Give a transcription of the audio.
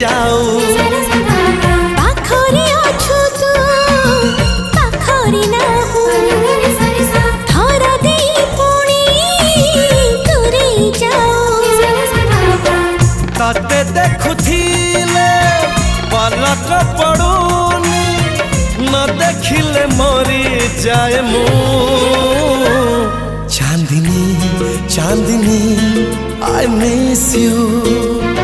जाऊ पाखरे अछु तू पाखरे नाहु थर देई पुणी दूरे जाऊ तते देखुथिले पलक पड़ूनी न देखिले मरी जाए मु चांदनी चांदनी आई मिस यू।